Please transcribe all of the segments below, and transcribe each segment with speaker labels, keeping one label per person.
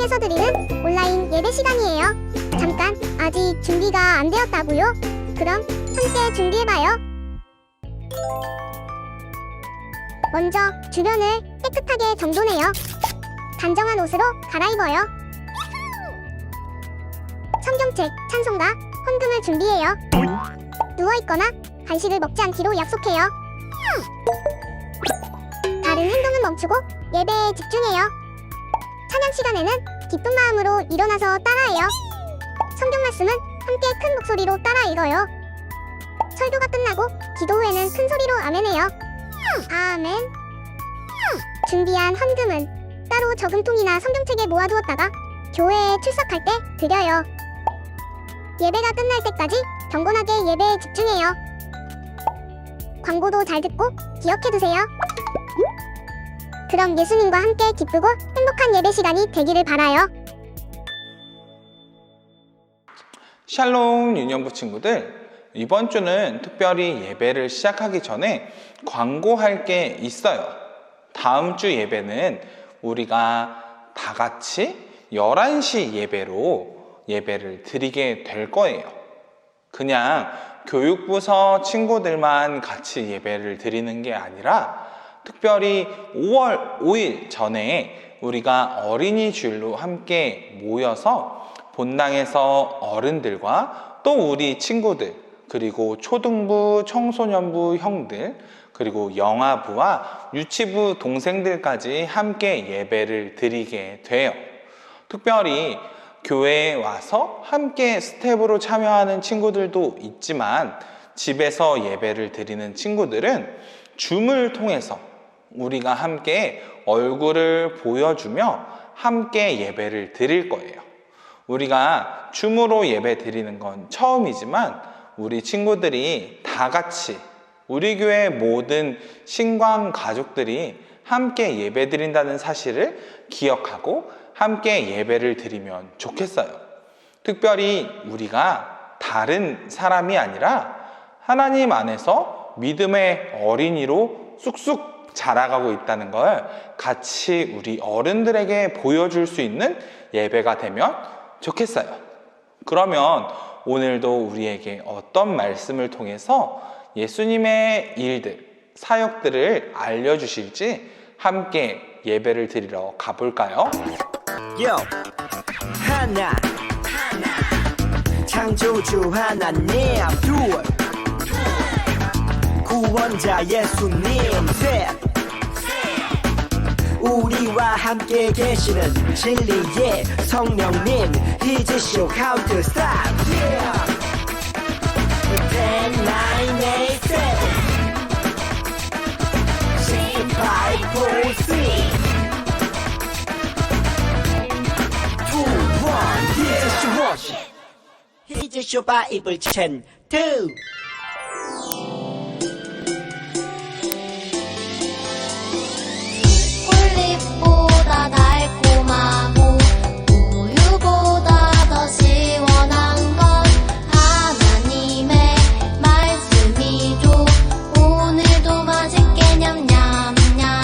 Speaker 1: 교회에서 드리는 온라인 예배 시간이에요. 잠깐, 아직 준비가 안 되었다고요? 그럼 함께 준비해봐요. 먼저 주변을 깨끗하게 정돈해요. 단정한 옷으로 갈아입어요. 성경책, 찬송가, 헌금을 준비해요. 누워있거나 간식을 먹지 않기로 약속해요. 다른 행동은 멈추고 예배에 집중해요. 찬양 시간에는 기쁜 마음으로 일어나서 따라해요. 성경 말씀은 함께 큰 목소리로 따라 읽어요. 설교가 끝나고 기도 후에는 큰 소리로 아멘해요. 아멘. 준비한 헌금은 따로 저금통이나 성경책에 모아두었다가 교회에 출석할 때 드려요. 예배가 끝날 때까지 경건하게 예배에 집중해요. 광고도 잘 듣고 기억해두세요. 그럼 예수님과 함께 기쁘고 행복한 예배 시간이 되기를 바라요.
Speaker 2: 샬롬 유년부 친구들, 이번 주는 특별히 예배를 시작하기 전에 광고할 게 있어요. 다음 주 예배는 우리가 다 같이 11시 예배로 예배를 드리게 될 거예요. 그냥 교육부서 친구들만 같이 예배를 드리는 게 아니라 특별히 5월 5일 전에 우리가 어린이 주일로 함께 모여서 본당에서 어른들과 또 우리 친구들, 그리고 초등부, 청소년부 형들, 그리고 영아부와 유치부 동생들까지 함께 예배를 드리게 돼요. 특별히 교회에 와서 함께 스텝으로 참여하는 친구들도 있지만 집에서 예배를 드리는 친구들은 줌을 통해서 우리가 함께 얼굴을 보여주며 함께 예배를 드릴 거예요. 우리가 줌으로 예배 드리는 건 처음이지만 우리 친구들이 다 같이 우리 교회 모든 신광 가족들이 함께 예배 드린다는 사실을 기억하고 함께 예배를 드리면 좋겠어요. 특별히 우리가 다른 사람이 아니라 하나님 안에서 믿음의 어린이로 쑥쑥 자라가고 있다는 걸 같이 우리 어른들에게 보여줄 수 있는 예배가 되면 좋겠어요. 그러면 오늘도 우리에게 어떤 말씀을 통해서 예수님의 일들, 사역들을 알려주실지 함께 예배를 드리러 가볼까요?
Speaker 3: 하나 창조주 하나님, 둘 구원자 예수님, 셋 우리와 함께 계시는 진리의 성령님, He's show how to stop. 10, 9, 8, 7 5, 4, 3 2, 1 He's show Bible 10, 2
Speaker 4: 꿀잎보다 달콤하고 우유보다 더 시원한 건 하나님의 말씀이죠. 오늘도 맛있게 냠냠냠.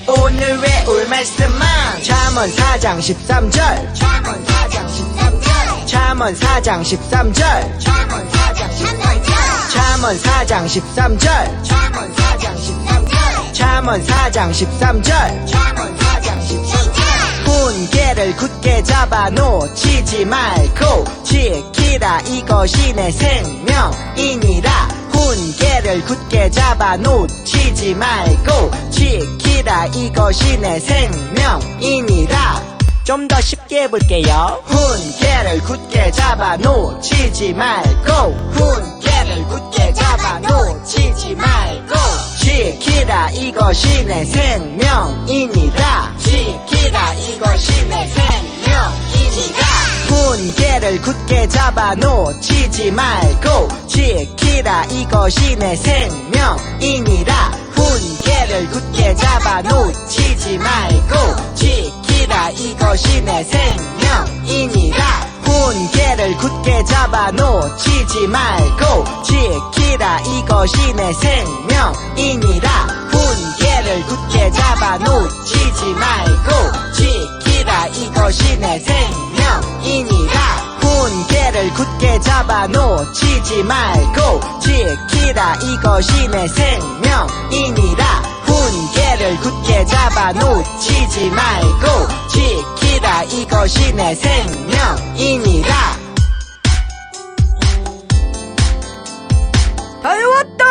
Speaker 3: 오늘 외울 말씀은 잠언 4장 13절 잠언 4장 13절 잠언 4장 13절 잠언 4장 13절 잠언 4장 13절 잠언 4장 13절 잠언 4장 13절 잠언 4장 13절 훈계를 굳게 잡아 놓치지 말고 지키라, 이것이 내 생명이니라. 훈계를 굳게 잡아 놓치지 말고 지키라, 이것이 내 생명이니라. 좀 더 쉽게 해볼게요. 훈계를 굳게 잡아 놓치지 말고 훈계를 굳게 잡아 놓치지 말고 지키라, 이것이 내 생명이니라. 지키라, 이것이 내 생명이니라. 훈계를 굳게 잡아 놓치지 말고 지키라, 이것이 내 생명이니라. 훈계를 굳게 잡아 놓치지 말고 지키라, 이것이 내 생명이니라. 훈계를 굳게 잡아 놓치지 말고 지키라 이것이 내 생명이니라 훈계를 굳게 잡아 놓치지 말고 지키라 이것이 내 생명이니라 훈계를 굳게 잡아 놓치지 말고 지키라 이것이 내 생명이니라 훈계를 굳게 잡아 놓치지 말고 지키라 이것이 내 생명이니라 아유 왔다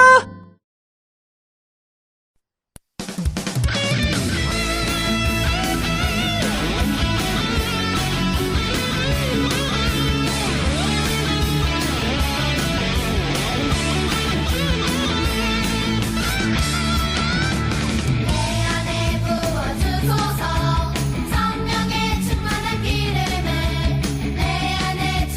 Speaker 4: 내 안에 부어주소서 성령의 충만한 기름을 내 안에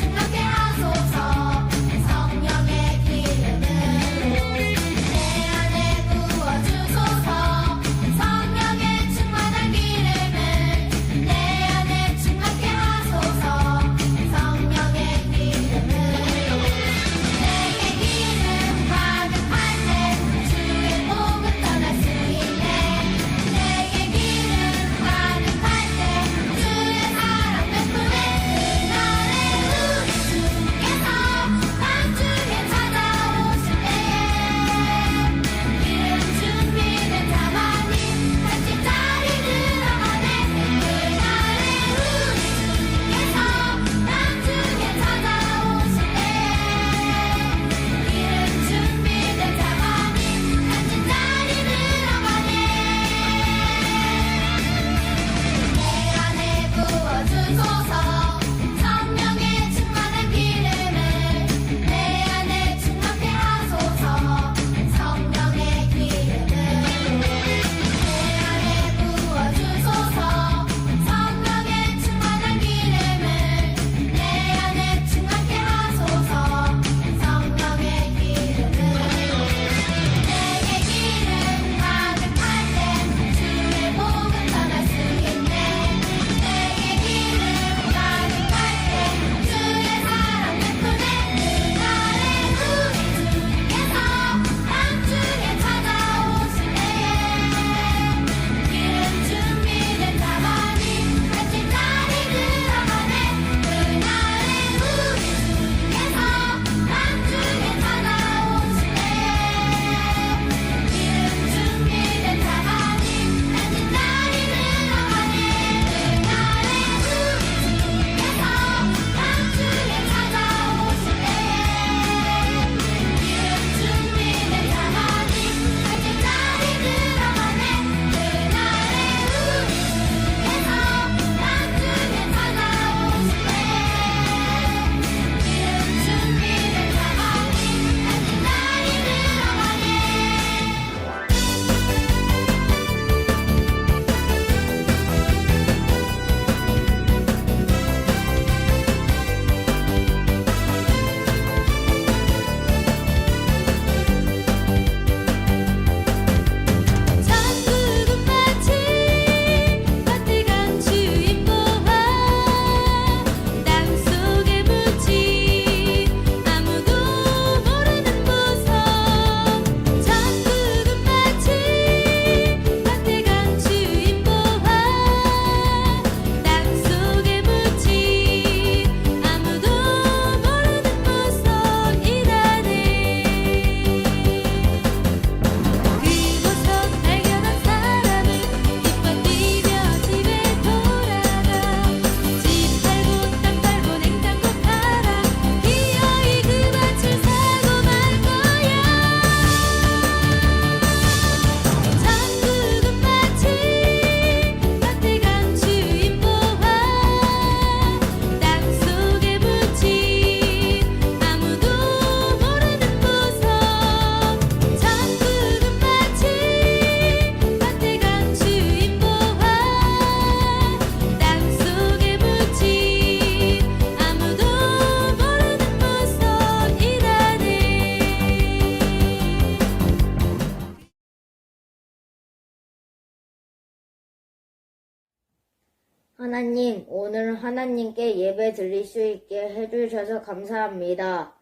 Speaker 5: 하나님, 오늘 하나님께 예배 드릴 수 있게 해주셔서 감사합니다.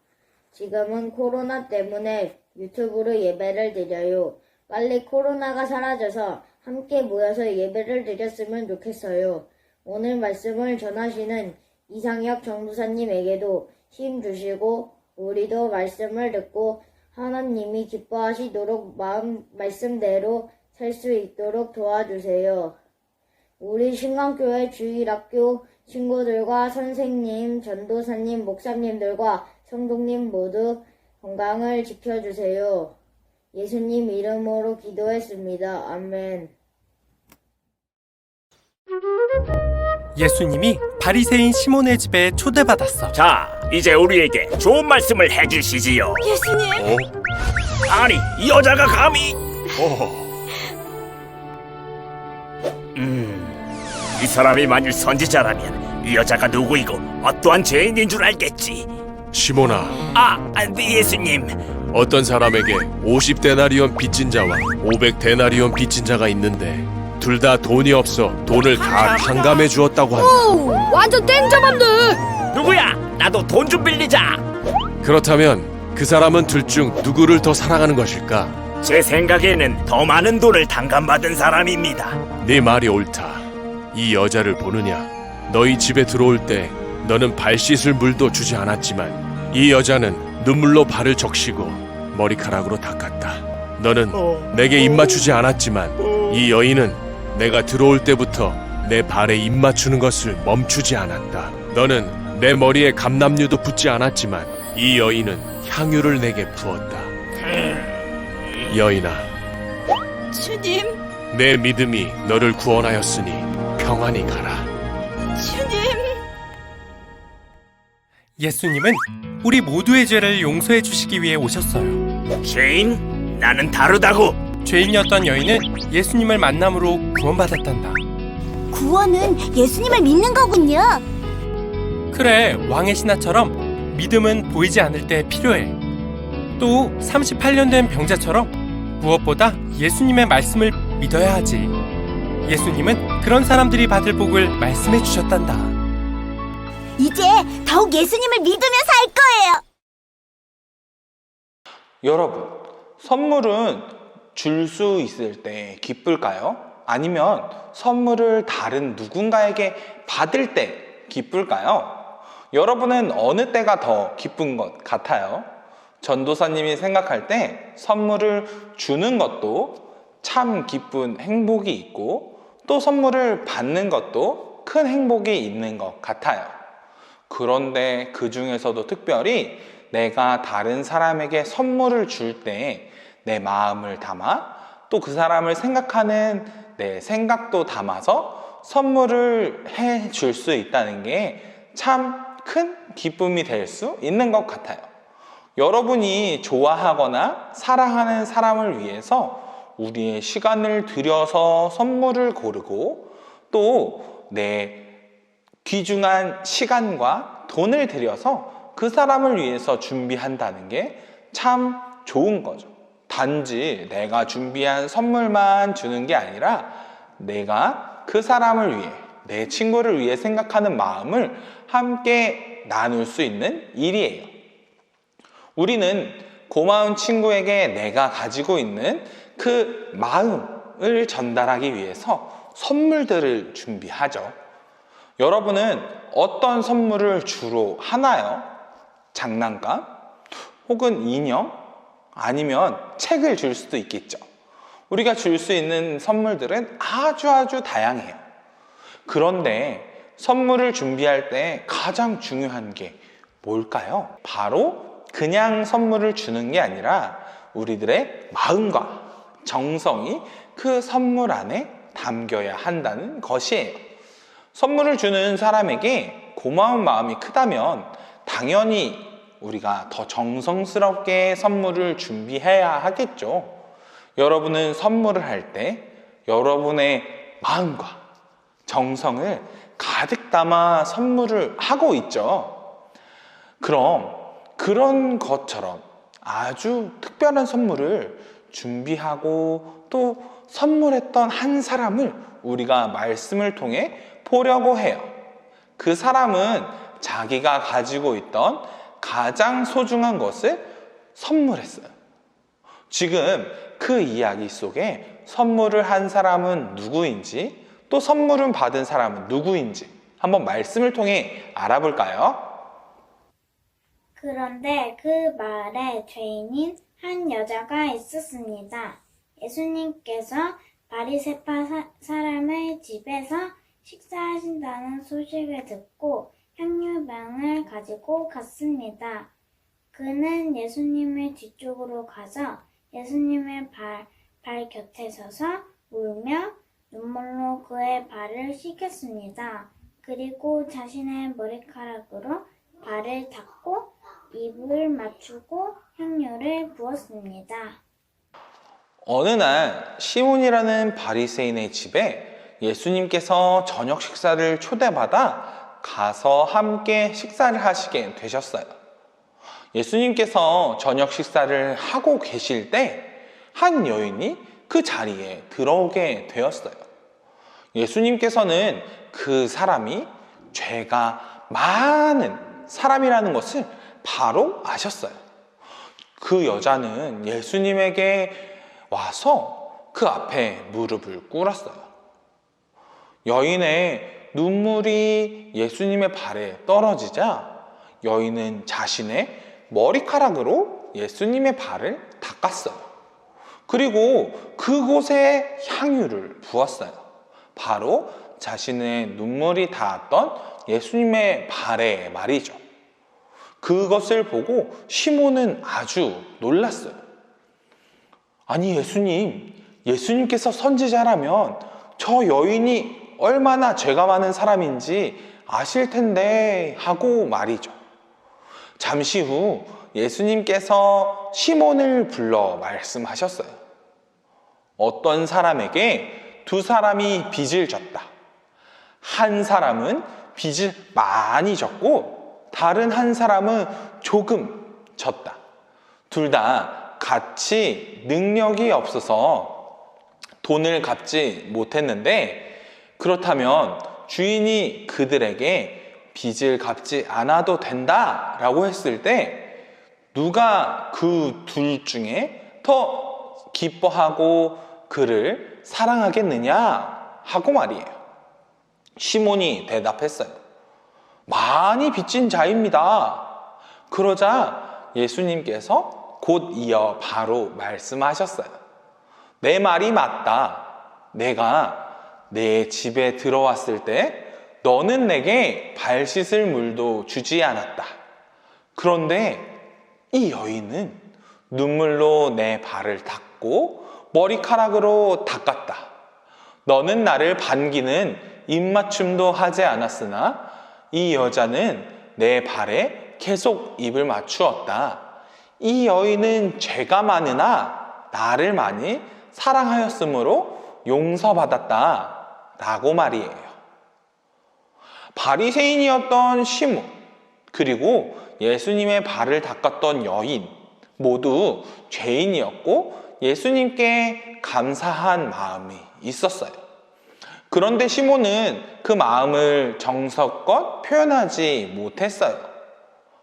Speaker 5: 지금은 코로나 때문에 유튜브로 예배를 드려요. 빨리 코로나가 사라져서 함께 모여서 예배를 드렸으면 좋겠어요. 오늘 말씀을 전하시는 이상혁 전도사님에게도 힘 주시고 우리도 말씀을 듣고 하나님이 기뻐하시도록 말씀대로 살 수 있도록 도와주세요. 우리 신강교회 주일학교 친구들과 선생님, 전도사님, 목사님들과 성도님 모두 건강을 지켜주세요. 예수님 이름으로 기도했습니다. 아멘.
Speaker 6: 예수님이 바리새인 시몬의 집에 초대받았어.
Speaker 7: 자, 이제 우리에게 좋은 말씀을 해주시지요.
Speaker 8: 예수님,
Speaker 7: 아니, 이 여자가 감히... 이 사람이 만일 선지자라면 이 여자가 누구이고 어떠한 죄인인 줄 알겠지.
Speaker 9: 시몬아,
Speaker 7: 네, 예수님.
Speaker 9: 어떤 사람에게 50데나리온 빚진 자와 500데나리온 빚진 자가 있는데 둘 다 돈이 없어 돈을 다 탕감해 주었다고 한다.
Speaker 8: 완전 땡잡한데.
Speaker 7: 누구야? 나도 돈 좀 빌리자.
Speaker 9: 그렇다면 그 사람은 둘 중 누구를 더 사랑하는 것일까?
Speaker 7: 제 생각에는 더 많은 돈을 탕감받은 사람입니다.
Speaker 9: 네 말이 옳다. 이 여자를 보느냐? 너희 집에 들어올 때 너는 발 씻을 물도 주지 않았지만 이 여자는 눈물로 발을 적시고 머리카락으로 닦았다. 너는 내게 입 맞추지 않았지만 이 여인은 내가 들어올 때부터 내 발에 입 맞추는 것을 멈추지 않았다. 너는 내 머리에 감람류도 붓지 않았지만 이 여인은 향유를 내게 부었다. 여인아,
Speaker 8: 주님,
Speaker 9: 내 믿음이 너를 구원하였으니 평안히 가라.
Speaker 8: 주님.
Speaker 6: 예수님은 우리 모두의 죄를 용서해 주시기 위해 오셨어요.
Speaker 7: 죄인? 나는 다르다고.
Speaker 6: 죄인이었던 여인은 예수님을 만남으로 구원받았단다.
Speaker 8: 구원은 예수님을 믿는 거군요.
Speaker 6: 그래, 왕의 신하처럼 믿음은 보이지 않을 때 필요해. 또 38년 된 병자처럼 무엇보다 예수님의 말씀을 믿어야 하지. 예수님은 그런 사람들이 받을 복을 말씀해 주셨단다.
Speaker 8: 이제 더욱 예수님을 믿으며 살 거예요.
Speaker 2: 여러분, 선물은 줄 수 있을 때 기쁠까요? 아니면 선물을 다른 누군가에게 받을 때 기쁠까요? 여러분은 어느 때가 더 기쁜 것 같아요? 전도사님이 생각할 때 선물을 주는 것도 참 기쁜 행복이 있고 또 선물을 받는 것도 큰 행복이 있는 것 같아요. 그런데 그 중에서도 특별히 내가 다른 사람에게 선물을 줄 때 내 마음을 담아 또 그 사람을 생각하는 내 생각도 담아서 선물을 해 줄 수 있다는 게 참 큰 기쁨이 될 수 있는 것 같아요. 여러분이 좋아하거나 사랑하는 사람을 위해서 우리의 시간을 들여서 선물을 고르고 또 내 귀중한 시간과 돈을 들여서 그 사람을 위해서 준비한다는 게 참 좋은 거죠. 단지 내가 준비한 선물만 주는 게 아니라 내가 그 사람을 위해, 내 친구를 위해 생각하는 마음을 함께 나눌 수 있는 일이에요. 우리는 고마운 친구에게 내가 가지고 있는 그 마음을 전달하기 위해서 선물들을 준비하죠. 여러분은 어떤 선물을 주로 하나요? 장난감? 혹은 인형? 아니면 책을 줄 수도 있겠죠. 우리가 줄 수 있는 선물들은 아주 다양해요. 그런데 선물을 준비할 때 가장 중요한 게 뭘까요? 바로 그냥 선물을 주는 게 아니라 우리들의 마음과 정성이 그 선물 안에 담겨야 한다는 것이에요. 선물을 주는 사람에게 고마운 마음이 크다면 당연히 우리가 더 정성스럽게 선물을 준비해야 하겠죠. 여러분은 선물을 할 때 여러분의 마음과 정성을 가득 담아 선물을 하고 있죠. 그럼 그런 것처럼 아주 특별한 선물을 준비하고 또 선물했던 한 사람을 우리가 말씀을 통해 보려고 해요. 그 사람은 자기가 가지고 있던 가장 소중한 것을 선물했어요. 지금 그 이야기 속에 선물을 한 사람은 누구인지, 또 선물을 받은 사람은 누구인지 한번 말씀을 통해 알아볼까요?
Speaker 10: 그런데 그 마을에 죄인인 한 여자가 있었습니다. 예수님께서 바리새파 사람의 집에서 식사하신다는 소식을 듣고 향유병을 가지고 갔습니다. 그는 예수님의 뒤쪽으로 가서 예수님의 발 곁에 서서 울며 눈물로 그의 발을 씻겼습니다. 그리고 자신의 머리카락으로 발을 닦고 입을 맞추고 향유를 부었습니다.
Speaker 2: 어느 날 시몬이라는 바리새인의 집에 예수님께서 저녁 식사를 초대받아 가서 함께 식사를 하시게 되셨어요. 예수님께서 저녁 식사를 하고 계실 때 한 여인이 그 자리에 들어오게 되었어요. 예수님께서는 그 사람이 죄가 많은 사람이라는 것을 바로 아셨어요. 그 여자는 예수님에게 와서 그 앞에 무릎을 꿇었어요. 여인의 눈물이 예수님의 발에 떨어지자 여인은 자신의 머리카락으로 예수님의 발을 닦았어요. 그리고 그곳에 향유를 부었어요. 바로 자신의 눈물이 닿았던 예수님의 발에 말이죠. 그것을 보고 시몬은 아주 놀랐어요. 아니 예수님께서 선지자라면 저 여인이 얼마나 죄가 많은 사람인지 아실 텐데 하고 말이죠. 잠시 후 예수님께서 시몬을 불러 말씀하셨어요. 어떤 사람에게 두 사람이 빚을 졌다. 한 사람은 빚을 많이 졌고 다른 한 사람은 조금 졌다. 둘 다 같이 능력이 없어서 돈을 갚지 못했는데, 그렇다면 주인이 그들에게 빚을 갚지 않아도 된다라고 했을 때 누가 그 둘 중에 더 기뻐하고 그를 사랑하겠느냐 하고 말이에요. 시몬이 대답했어요. 많이 빚진 자입니다. 그러자 예수님께서 곧 이어 바로 말씀하셨어요. 내 말이 맞다. 내가 내 집에 들어왔을 때 너는 내게 발 씻을 물도 주지 않았다. 그런데 이 여인은 눈물로 내 발을 닦고 머리카락으로 닦았다. 너는 나를 반기는 입맞춤도 하지 않았으나 이 여자는 내 발에 계속 입을 맞추었다. 이 여인은 죄가 많으나 나를 많이 사랑하였으므로 용서받았다 라고 말이에요. 바리새인이었던 시몬, 그리고 예수님의 발을 닦았던 여인 모두 죄인이었고 예수님께 감사한 마음이 있었어요. 그런데 시몬은 그 마음을 정성껏 표현하지 못했어요.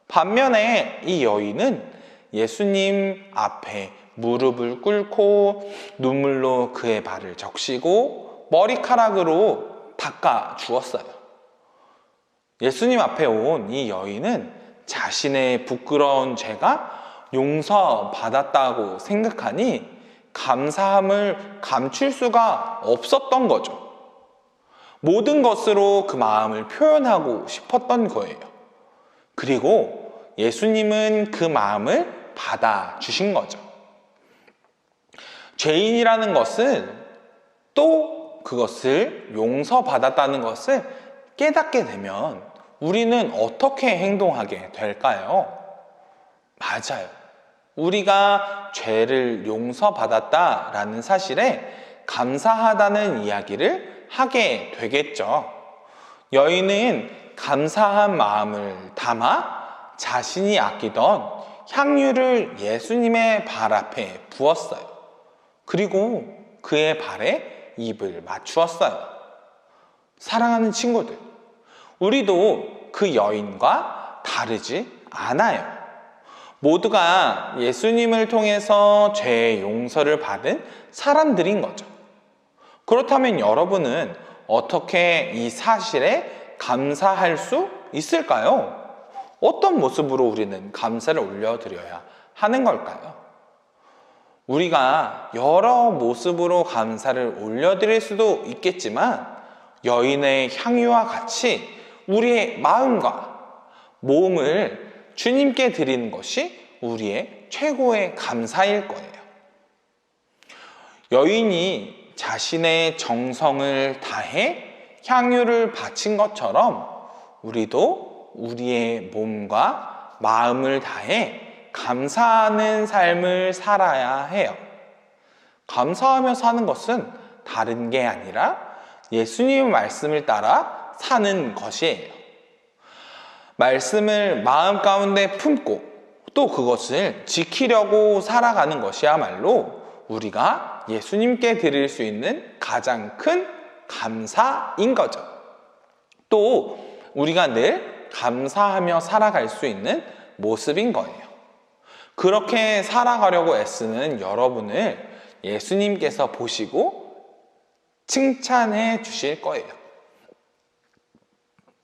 Speaker 2: 반면에 이 여인은 예수님 앞에 무릎을 꿇고 눈물로 그의 발을 적시고 머리카락으로 닦아 주었어요. 예수님 앞에 온 이 여인은 자신의 부끄러운 죄가 용서받았다고 생각하니 감사함을 감출 수가 없었던 거죠. 모든 것으로 그 마음을 표현하고 싶었던 거예요. 그리고 예수님은 그 마음을 받아주신 거죠. 죄인이라는 것은 또 그것을 용서받았다는 것을 깨닫게 되면 우리는 어떻게 행동하게 될까요? 맞아요. 우리가 죄를 용서받았다라는 사실에 감사하다는 이야기를 하게 되겠죠. 여인은 감사한 마음을 담아 자신이 아끼던 향유를 예수님의 발 앞에 부었어요. 그리고 그의 발에 입을 맞추었어요. 사랑하는 친구들, 우리도 그 여인과 다르지 않아요. 모두가 예수님을 통해서 죄의 용서를 받은 사람들인 거죠. 그렇다면 여러분은 어떻게 이 사실에 감사할 수 있을까요? 어떤 모습으로 우리는 감사를 올려드려야 하는 걸까요? 우리가 여러 모습으로 감사를 올려드릴 수도 있겠지만 여인의 향유와 같이 우리의 마음과 몸을 주님께 드리는 것이 우리의 최고의 감사일 거예요. 여인이 자신의 정성을 다해 향유를 바친 것처럼 우리도 우리의 몸과 마음을 다해 감사하는 삶을 살아야 해요. 감사하며 사는 것은 다른 게 아니라 예수님의 말씀을 따라 사는 것이에요. 말씀을 마음 가운데 품고 또 그것을 지키려고 살아가는 것이야말로 우리가 예수님께 드릴 수 있는 가장 큰 감사인 거죠. 또 우리가 늘 감사하며 살아갈 수 있는 모습인 거예요. 그렇게 살아가려고 애쓰는 여러분을 예수님께서 보시고 칭찬해 주실 거예요.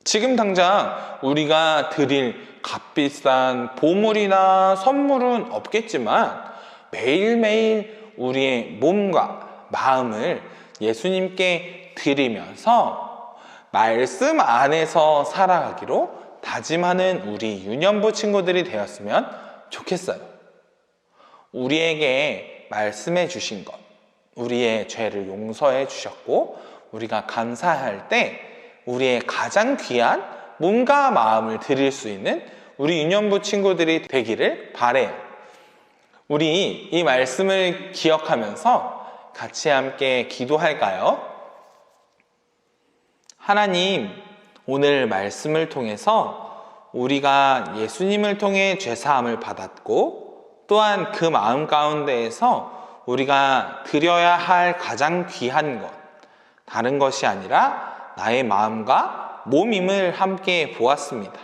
Speaker 2: 지금 당장 우리가 드릴 값비싼 보물이나 선물은 없겠지만 매일매일 우리의 몸과 마음을 예수님께 드리면서 말씀 안에서 살아가기로 다짐하는 우리 유년부 친구들이 되었으면 좋겠어요. 우리에게 말씀해 주신 것, 우리의 죄를 용서해 주셨고 우리가 감사할 때 우리의 가장 귀한 몸과 마음을 드릴 수 있는 우리 유년부 친구들이 되기를 바래요. 우리 이 말씀을 기억하면서 같이 함께 기도할까요? 하나님, 오늘 말씀을 통해서 우리가 예수님을 통해 죄사함을 받았고 또한 그 마음 가운데에서 우리가 드려야 할 가장 귀한 것, 다른 것이 아니라 나의 마음과 몸임을 함께 보았습니다.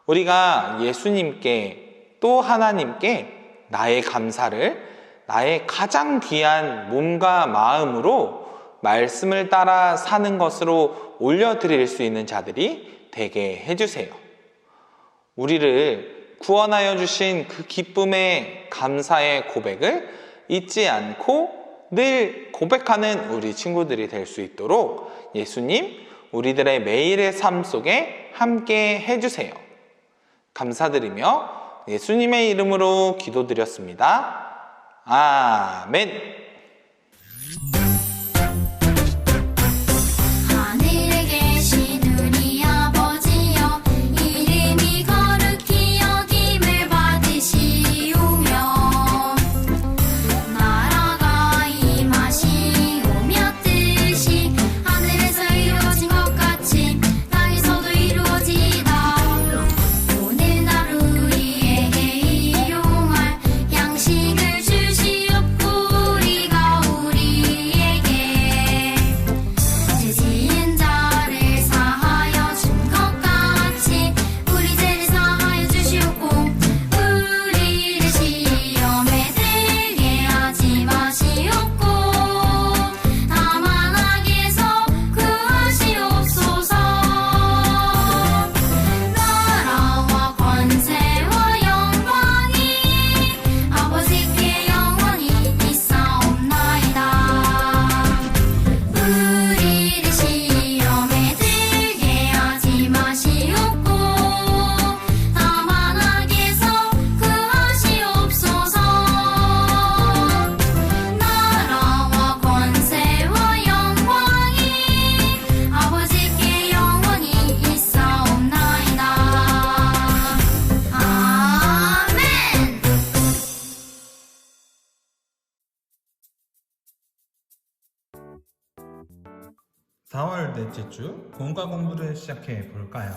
Speaker 2: 우리가 예수님께 또 하나님께 나의 감사를 나의 가장 귀한 몸과 마음으로 말씀을 따라 사는 것으로 올려드릴 수 있는 자들이 되게 해주세요. 우리를 구원하여 주신 그 기쁨의 감사의 고백을 잊지 않고 늘 고백하는 우리 친구들이 될 수 있도록 예수님, 우리들의 매일의 삶 속에 함께 해주세요. 감사드리며 예수님의 이름으로 기도드렸습니다. 아멘.
Speaker 4: 하늘에 계신 우리 아버지여 이름이 거룩히 여김을 받으시오며 나라가 임하시오며 뜻이 하늘에서 이루어진 것 같이 땅에서도 이루어지이다. 오늘 하루 우리에게 일용할 양식을 주시옵고 우리가 우리에게 죄 지은 자를 사하여 준 것 같이 우리 죄를 사하여 주시옵고 우리를 시험에 들게 하지 마시옵고 다만 악에서 구하시옵소서. 나라와 권세와 영광이 아버지께 영원히 있사옵나이다. 우리를 시험에 들게 하지 마시옵고 다만 악에서 구하시옵소서. 나라와 권세와 영광이 아버지께 영원히 있사옵나이다. 아멘.
Speaker 2: 4월 넷째 주 본과 공부를 시작해 볼까요?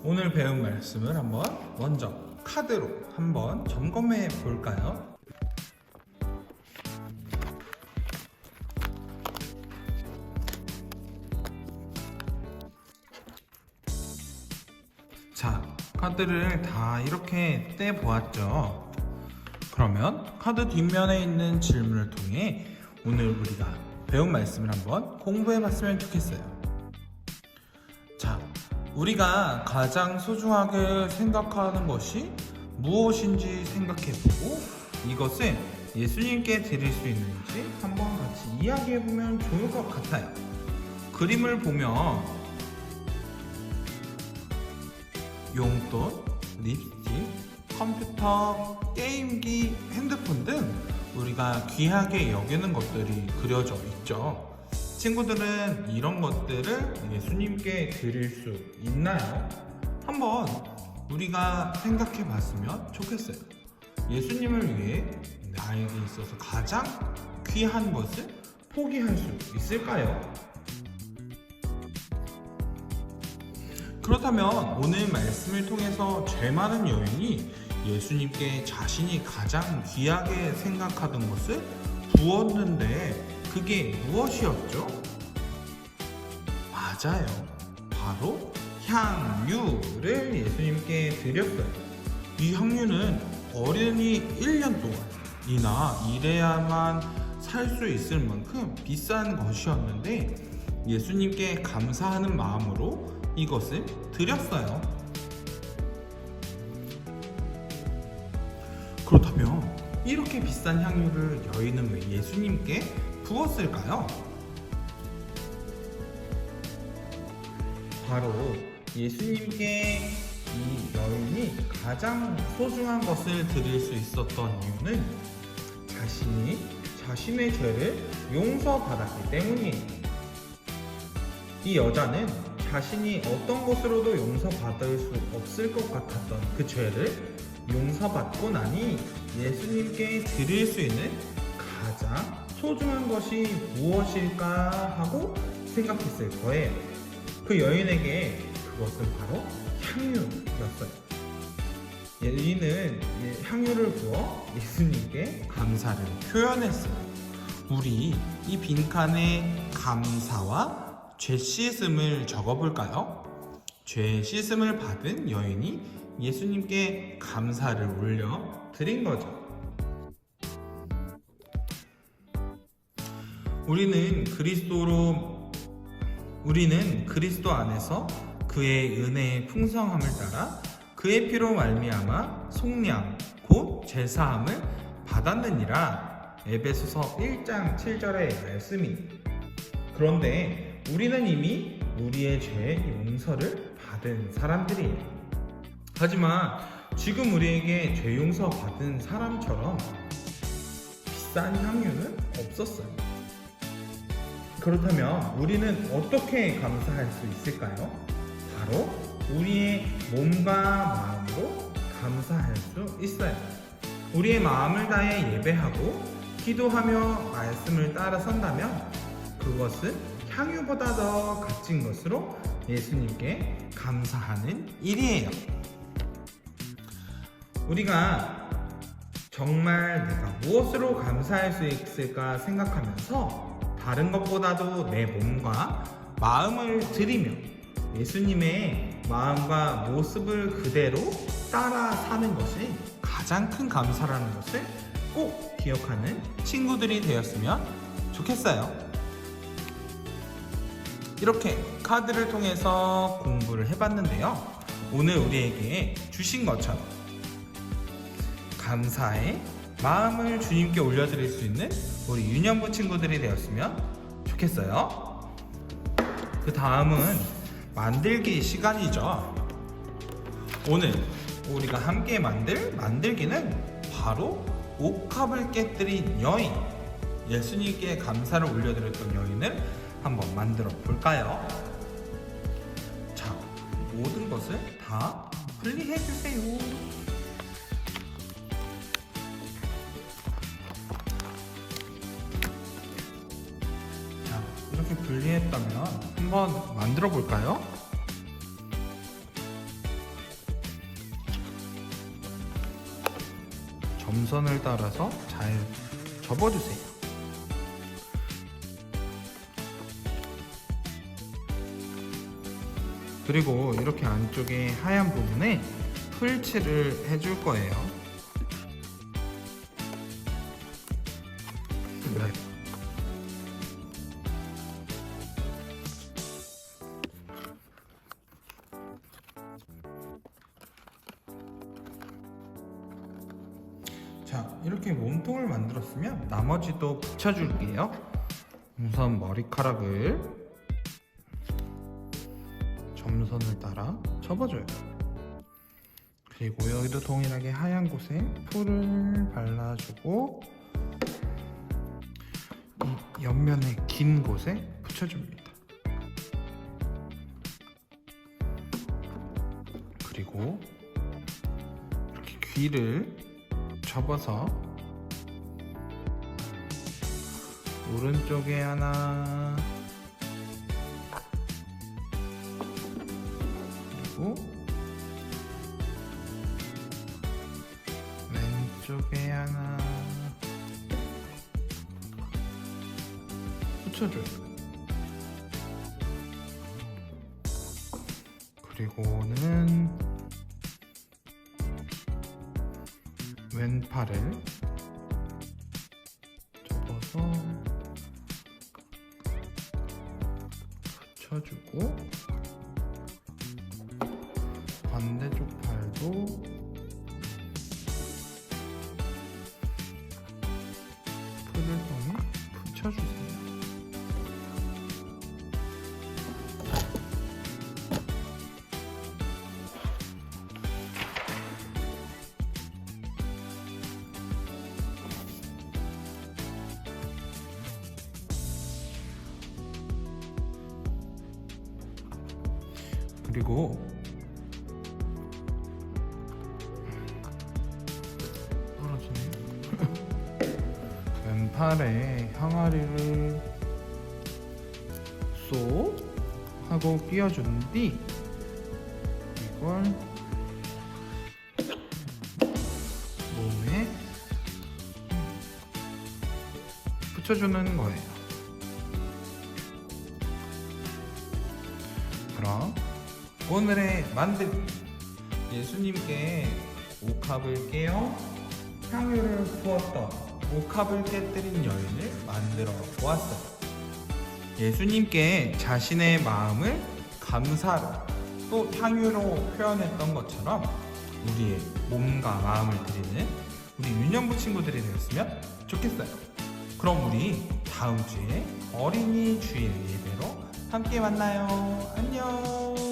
Speaker 2: 오늘 배운 말씀을 한번 먼저 카드로 한번 점검해 볼까요? 카드를 다 이렇게 떼보았죠. 그러면 카드 뒷면에 있는 질문을 통해 오늘 우리가 배운 말씀을 한번 공부해봤으면 좋겠어요. 자, 우리가 가장 소중하게 생각하는 것이 무엇인지 생각해보고 이것을 예수님께 드릴 수 있는지 한번 같이 이야기해보면 좋을 것 같아요. 그림을 보면 용돈, 립스틱, 컴퓨터, 게임기, 핸드폰 등 우리가 귀하게 여기는 것들이 그려져 있죠. 친구들은 이런 것들을 예수님께 드릴 수 있나요? 한번 우리가 생각해 봤으면 좋겠어요. 예수님을 위해 나에게 있어서 가장 귀한 것을 포기할 수 있을까요? 그렇다면 오늘 말씀을 통해서 죄 많은 여인이 예수님께 자신이 가장 귀하게 생각하던 것을 부었는데 그게 무엇이었죠? 맞아요. 바로 향유를 예수님께 드렸어요. 이 향유는 어른이 1년 동안이나 일해야만 살 수 있을 만큼 비싼 것이었는데 예수님께 감사하는 마음으로 이것을 드렸어요. 그렇다면 이렇게 비싼 향유를 여인은 왜 예수님께 부었을까요? 바로 예수님께 이 여인이 가장 소중한 것을 드릴 수 있었던 이유는 자신이 자신의 죄를 용서받았기 때문이에요. 이 여자는 자신이 어떤 것으로도 용서받을 수 없을 것 같았던 그 죄를 용서받고 나니 예수님께 드릴 수 있는 가장 소중한 것이 무엇일까 하고 생각했을 거예요. 그 여인에게 그것은 바로 향유였어요. 여인은 향유를 부어 예수님께 감사를 표현했어요. 우리 이 빈칸에 감사와 죄 씻음을 적어볼까요? 죄 씻음을 받은 여인이 예수님께 감사를 올려 드린 거죠. 우리는 그리스도 안에서 그의 은혜의 풍성함을 따라 그의 피로 말미암아 속량 곧 제사함을 받았느니라. 에베소서 1장 7절의 말씀이. 그런데 우리는 이미 우리의 죄 용서를 받은 사람들이에요. 하지만 지금 우리에게 죄 용서 받은 사람처럼 비싼 향유는 없었어요. 그렇다면 우리는 어떻게 감사할 수 있을까요? 바로 우리의 몸과 마음으로 감사할 수 있어요. 우리의 마음을 다해 예배하고 기도하며 말씀을 따라 선다면 그것은 향유보다 더 값진 것으로 예수님께 감사하는 일이에요. 우리가 정말 내가 무엇으로 감사할 수 있을까 생각하면서 다른 것보다도 내 몸과 마음을 드리며 예수님의 마음과 모습을 그대로 따라 사는 것이 가장 큰 감사라는 것을 꼭 기억하는 친구들이 되었으면 좋겠어요. 이렇게 카드를 통해서 공부를 해봤는데요. 오늘 우리에게 주신 것처럼 감사의 마음을 주님께 올려드릴 수 있는 우리 유년부 친구들이 되었으면 좋겠어요. 그 다음은 만들기 시간이죠. 오늘 우리가 함께 만들 만들기는 바로 옥합을 깨뜨린 여인, 예수님께 감사를 올려드렸던 여인을 한번 만들어 볼까요? 자, 모든 것을 다 분리해 주세요. 자, 이렇게 분리했다면 한번 만들어 볼까요? 점선을 따라서 잘 접어주세요. 그리고 이렇게 안쪽에 하얀 부분에 풀칠을 해줄 거예요. 네. 자, 이렇게 몸통을 만들었으면 나머지도 붙여줄게요. 우선 머리카락을 점선을 따라 접어줘요. 그리고 여기도 동일하게 하얀 곳에 풀을 발라주고 이 옆면에 긴 곳에 붙여줍니다. 그리고 이렇게 귀를 접어서 오른쪽에 하나, 그리고 왼쪽에 하나 붙여줘요. 그리고는 왼팔을 접어서 붙여주고 반대쪽 팔도 풀을 통해 붙여주세요. 그리고 떨어지네. 왼팔에 항아리를 쏙 하고 끼워준 뒤 이걸 몸에 붙여주는 거예요. 그럼 오늘의 만들기, 예수님께 옥합을 깨어 향유를 부었던 옥합을 깨뜨린 여인을 만들어 보았어요. 예수님께 자신의 마음을 감사로 또 향유로 표현했던 것처럼 우리의 몸과 마음을 드리는 우리 윤영부 친구들이 되었으면 좋겠어요. 그럼 우리 다음 주에 어린이 주일 예배로 함께 만나요. 안녕.